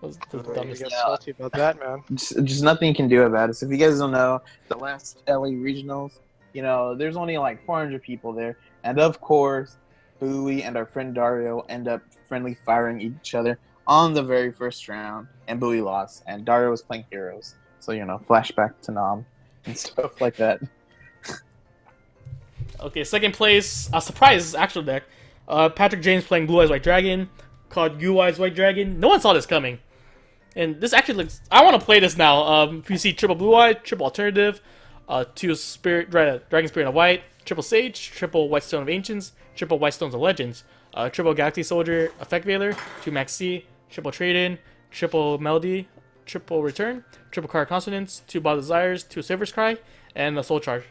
Was the dumbest. You get salty about that, man. Just nothing you can do about it. So if you guys don't know, the last LA regionals, there's only like 400 people there, and of course, Bowie and our friend Dario end up friendly firing each other on the very first round, and Bowie lost, and Dario was playing heroes. So flashback to Nam and stuff like that. Okay, second place. Surprise actual deck. Patrick James playing Blue Eyes White Dragon, called Blue Eyes White Dragon. No one saw this coming. And this actually looks... I want to play this now. You see triple Blue Eye, triple Alternative, two Dragon Spirit of White, triple Sage, triple White Stone of Ancients, triple White Stones of Legends, triple Galaxy Soldier Effect Veiler, two Max C, triple Trade-In, triple Melody, triple Return, triple Card Consonants, two Ball Desires, two Silver's Cry, and a Soul Charge.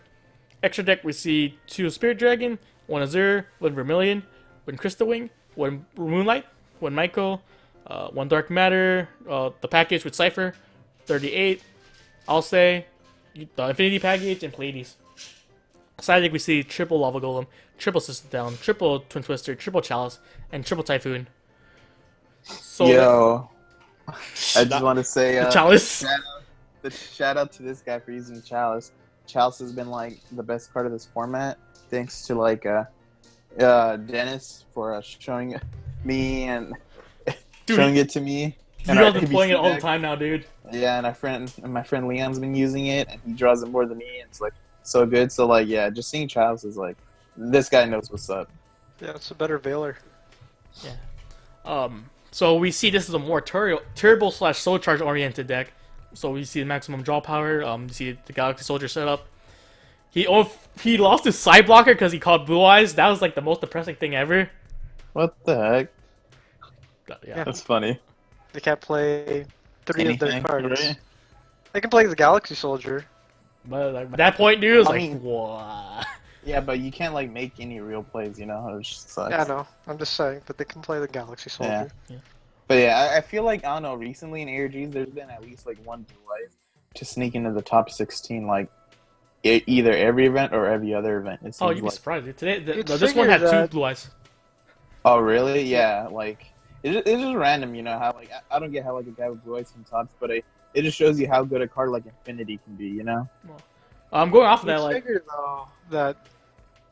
Extra deck, we see two Spirit Dragon, one Azure, one Vermilion, one Crystal Wing, one Moonlight, one Michael, one Dark Matter, the package with Cypher, 38, I'll say, the Infinity package, and Pleiades. Side deck, we see triple Lava Golem, triple System Down, triple Twin Twister, triple Chalice, and triple Typhoon. So Yo, I just want to say Chalice. Shout out to this guy for using Chalice. Chalice has been like the best card of this format, thanks to like Dennis for showing me and showing it to me. You guys been playing it all the time now, dude. Yeah, and my friend Leon's been using it, and he draws it more than me. And it's like so good. So like, yeah, just seeing Chalice is like, this guy knows what's up. Yeah, it's a better Veiler. Yeah. So we see this is a more turbo / soul charge oriented deck. So we see the maximum draw power. You see the Galaxy Soldier setup. He lost his side blocker because he called Blue Eyes. That was like the most depressing thing ever. What the heck? Yeah. That's funny. They can't play three of their cards. Right? They can play the Galaxy Soldier. But like, at that point, dude, it was I like, mean- what? Yeah, but you can't like make any real plays, It just sucks. Yeah, I know. I'm just saying, but they can play the Galaxy Soldier. Yeah. But yeah, I feel like, I don't know, recently in ARGs, there's been at least like one Blue Eyes to sneak into the top 16, like either every event or every other event. It seems Oh, you'd be like. surprised. Today, You'd this one figure had two that- Blue Eyes. Oh, really? Yeah, like, it's just random, how, like, I don't get how, like, a guy with Blue Eyes can tops, but it just shows you how good a card like Infinity can be, I'm going off of that, You'd like, figure, though, that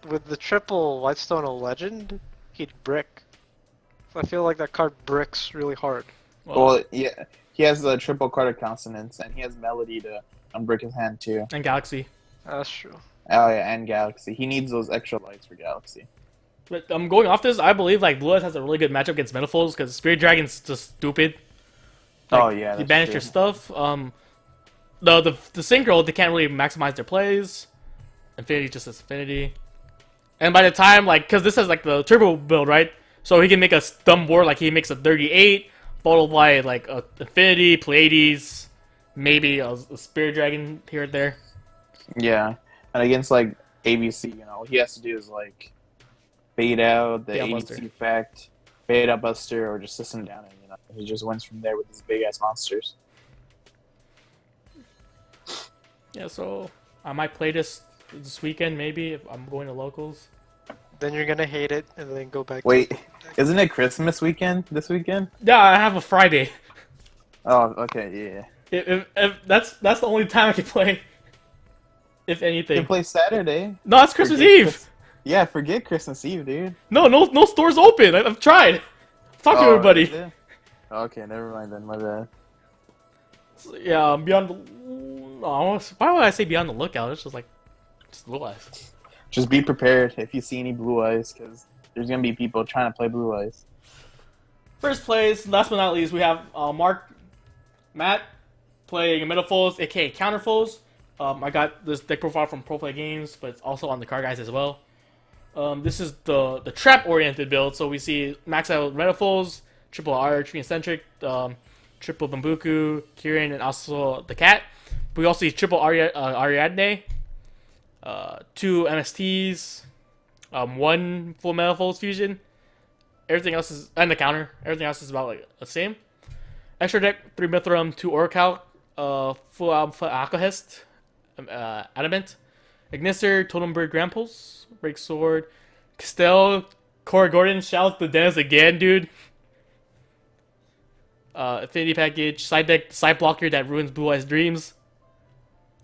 with the triple Whitestone of Legend, he'd brick. I feel like that card bricks really hard. Well, yeah, he has the triple card of consonants, and he has Melody to unbrick his hand, too. and Galaxy. That's true. Oh, yeah, and Galaxy. He needs those extra lights for Galaxy. But I'm going off this. I believe like Blue Eyes has a really good matchup against Metafolds because Spirit Dragon's just stupid. Like, Oh, yeah, you that's banish true. your stuff. The Synchro, they can't really maximize their plays. Infinity just as Infinity. And by the time, like, because this has like the turbo build, right? So he can make a dumb board, like he makes a 38, followed by like a Infinity, Pleiades, maybe a Spirit Dragon here and there. Yeah, and against like ABC, all he has to do is like bait out the Bait out ABC Buster. effect, bait out Buster, or just system down, and he just wins from there with his big ass monsters. Yeah, so I might play this weekend, maybe if I'm going to locals. Then you're gonna hate it, and then go back. Wait, Isn't it Christmas weekend this weekend? Yeah, I have a Friday. Oh, okay, yeah. If that's the only time I can play, if You can anything. play Saturday. No, it's Christmas Forget Eve. Yeah, forget Christmas Eve, dude. No stores open. I've tried. Talk to Oh, everybody. is it? Okay, never mind then. My bad. Yeah, beyond the. Oh, why would I say beyond the lookout? It's just like, just blue eyes. Just be prepared if you see any blue eyes, because there's gonna be people trying to play blue eyes. First place, last but not least, we have Matt playing Metafoes, aka Counterfoes. I got this deck profile from Pro Play Games, but it's also on the card guys as well. This is the trap oriented build, so we see max out Metafoes, triple R, Tree Eccentric, triple Bambuku, Kirin, and also the cat. We also see triple Ariadne, two MSTs, one full Metafoes fusion. Everything else is and the counter. Everything else is about like the same. Extra deck: 3 Mithram, 2 Oracle, full Alpha Alkahest, Adamant, Ignister, Totem Bird, Gramples, Break Sword, Castell, Cora Gordon. Shout out to Dennis again, dude. Affinity package, side deck, side blocker that ruins Blue Eyes Dreams.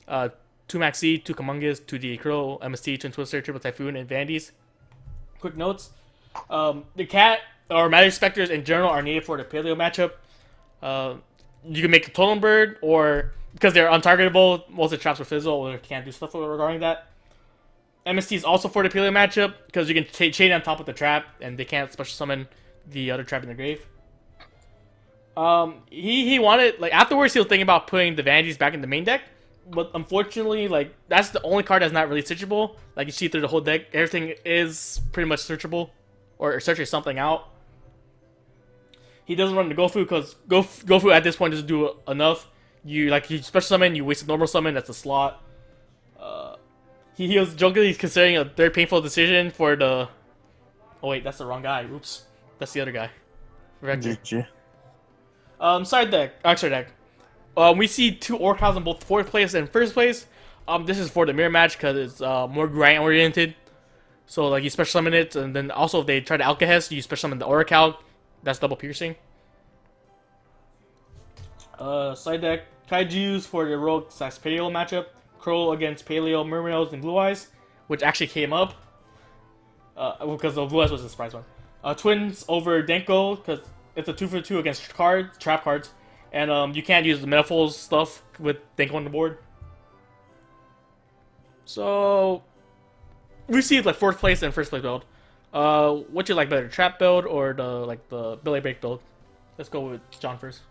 2 Maxi, 2 Kamungus, 2 D Crow, MST, Twin Twister, Triple Typhoon, and Vandies. Quick notes. The cat or Magic Specters in general are needed for the Paleo matchup. You can make a Totem Bird, or because they're untargetable, most of the traps are fizzle, or can't do stuff regarding that. MST is also for the Paleo matchup because you can chain on top of the trap, and they can't special summon the other trap in the grave. He wanted, like, afterwards he was thinking about putting the Vanities back in the main deck, but unfortunately, like, that's the only card that's not really searchable. Like, you see through the whole deck, everything is pretty much searchable, or searching something out. He doesn't run the Gofu because Gofu at this point doesn't do enough. You special summon, you waste a normal summon, that's a slot. He was jokingly considering a very painful decision for the. Oh wait, that's the wrong guy. Oops, that's the other guy. GG. Side deck, extra deck. We see 2 Orcals in both 4th place and 1st place. This is for the mirror match because it's more grind oriented. So like you special summon it, and then also if they try to Alkahest, you special summon the Oracle. That's double piercing. Side deck, Kaiju's for the Rogue / Paleo matchup. Crow against Paleo, Mermails, and Blue Eyes, which actually came up. Because the Blue Eyes was the surprise one. Twins over Denko, because it's a 2-for-2 against trap cards. And you can't use the Metaphors stuff with Denko on the board. So, we see like 4th place and 1st place build. What you like better, trap build or the Billy Break build? Let's go with John first.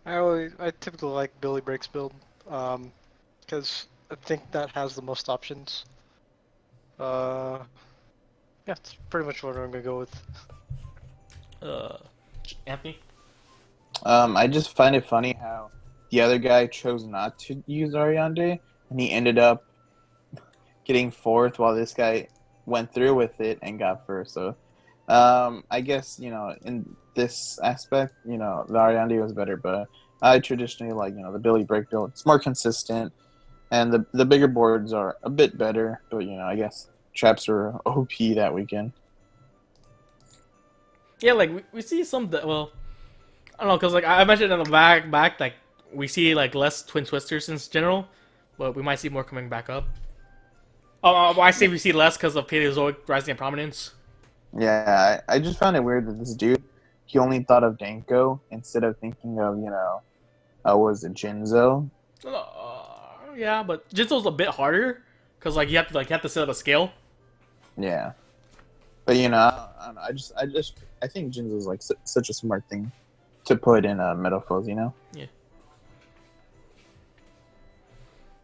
I typically like Billy Breaks build, because I think that has the most options. Yeah, that's pretty much what I'm gonna go with. Anthony? I just find it funny how the other guy chose not to use Ariande, and he ended up getting 4th while this guy went through with it and got 1st. So, I guess, in this aspect, the Ariande was better, but I traditionally like, the Billy Break build. It's more consistent, and the bigger boards are a bit better, but, I guess traps were OP that weekend. Yeah, like, we see some, well, I don't know, because, like, I mentioned in the back, like, we see, like, less Twin Twisters in general, but we might see more coming back up. I say we see less because of Paleozoic rising in prominence. Yeah, I just found it weird that this dude, he only thought of Danko instead of thinking of, was it Jinzo? Yeah, but Jinzo's a bit harder because like you have to set up a scale. Yeah, but I don't know. I think Jinzo's like such a smart thing to put in Metaphors, Yeah.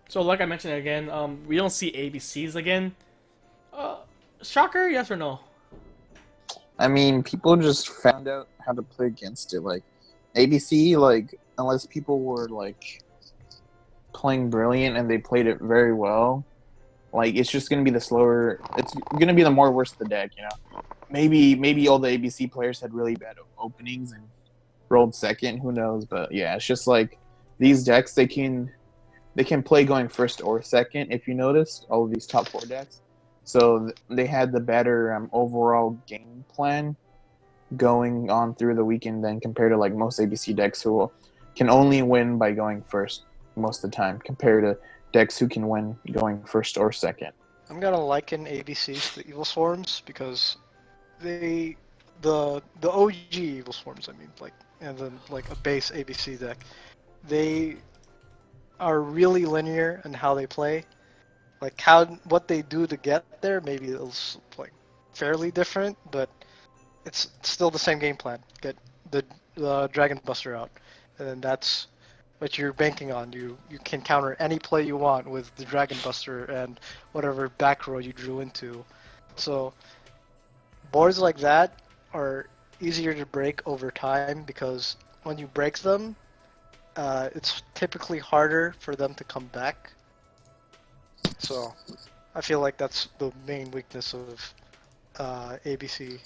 So like I mentioned again, we don't see ABCs again. Shocker, yes or no? I mean, people just found out how to play against it. Like ABC, like unless people were like playing brilliant and they played it very well, like it's just gonna be the slower. It's gonna be the more worse the deck. Maybe all the ABC players had really bad openings and rolled 2nd. Who knows? But yeah, it's just like these decks they can play going 1st or 2nd. If you noticed, all of these top 4 decks. So they had the better overall game plan going on through the weekend than compared to like most ABC decks who can only win by going first most of the time, compared to decks who can win going first or second. I'm gonna liken ABCs to Evil Swarms because the OG Evil Swarms, I mean, like, and then like a base ABC deck, they are really linear in how they play. Like what they do to get there, maybe it's like fairly different, but it's still the same game plan. Get the Dragon Buster out, and then that's what you're banking on. You can counter any play you want with the Dragon Buster and whatever back row you drew into. So boards like that are easier to break over time because when you break them, it's typically harder for them to come back. So I feel like that's the main weakness of ABC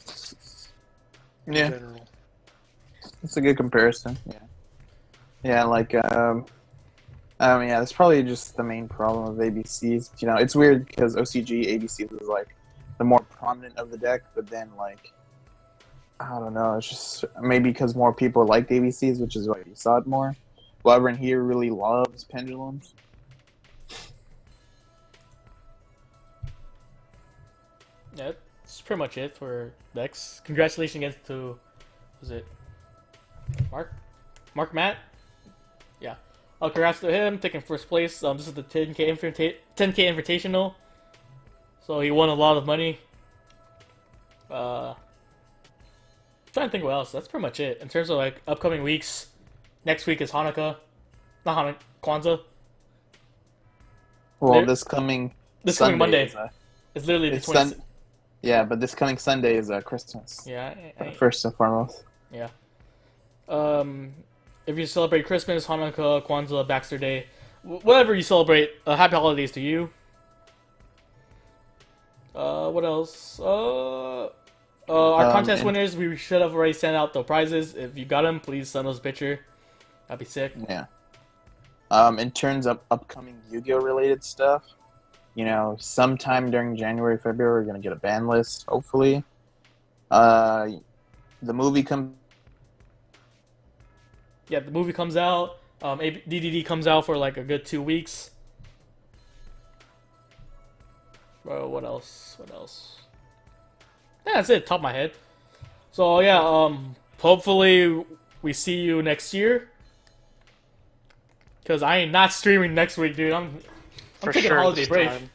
in general. It's a good comparison. Yeah, like yeah, that's probably just the main problem of ABCs. You know, it's weird because OCG ABCs is like the more prominent of the deck, but then like I don't know, it's just maybe because more people liked ABCs, which is why you saw it more. Well, everyone here really loves pendulums. Yeah, that's pretty much it for decks. Congratulations again to, was it Mark Matt? Yeah. Congrats to him, taking first place. This is the 10K Invitational. So he won a lot of money. Trying to think what else. That's pretty much it. In terms of like upcoming weeks, next week is Hanukkah. Not Hanukkah, Kwanzaa. Well, this coming Monday. Is, it's literally the 20th. Yeah, but this coming Sunday is Christmas. Yeah. First and foremost. Yeah. If you celebrate Christmas, Hanukkah, Kwanzaa, Baxter Day, whatever you celebrate, happy holidays to you. What else? Our contest winners, we should have already sent out the prizes. If you got them, please send us a picture. That'd be sick. Yeah. In terms of upcoming Yu-Gi-Oh related stuff, you know, sometime during January, February, we're gonna get a ban list, hopefully. The movie comes. Yeah, the movie comes out. DDD comes out for like a good 2 weeks. Bro, what else? Yeah, that's it. Top of my head. So yeah, hopefully we see you next year. Cause I ain't not streaming next week, dude. I'm taking a holiday break. Time.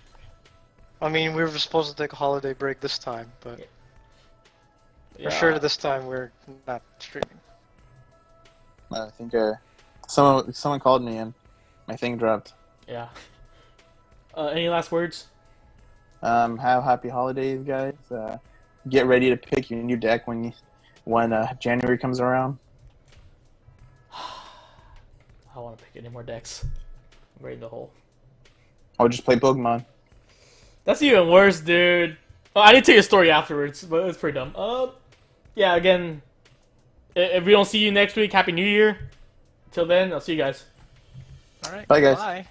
I mean, we were supposed to take a holiday break this time, but for sure this time we're not streaming. I think someone called me and my thing dropped. Yeah. Any last words? Have happy holidays, guys. Get ready to pick your new deck when January comes around. I don't want to pick any more decks. I'm ready in the hole. I'll just play Pokemon. That's even worse, dude. Oh, I did tell you a story afterwards, but it's pretty dumb. Yeah, again, if we don't see you next week, Happy New Year. Till then, I'll see you guys. Alright, bye, guys. Bye.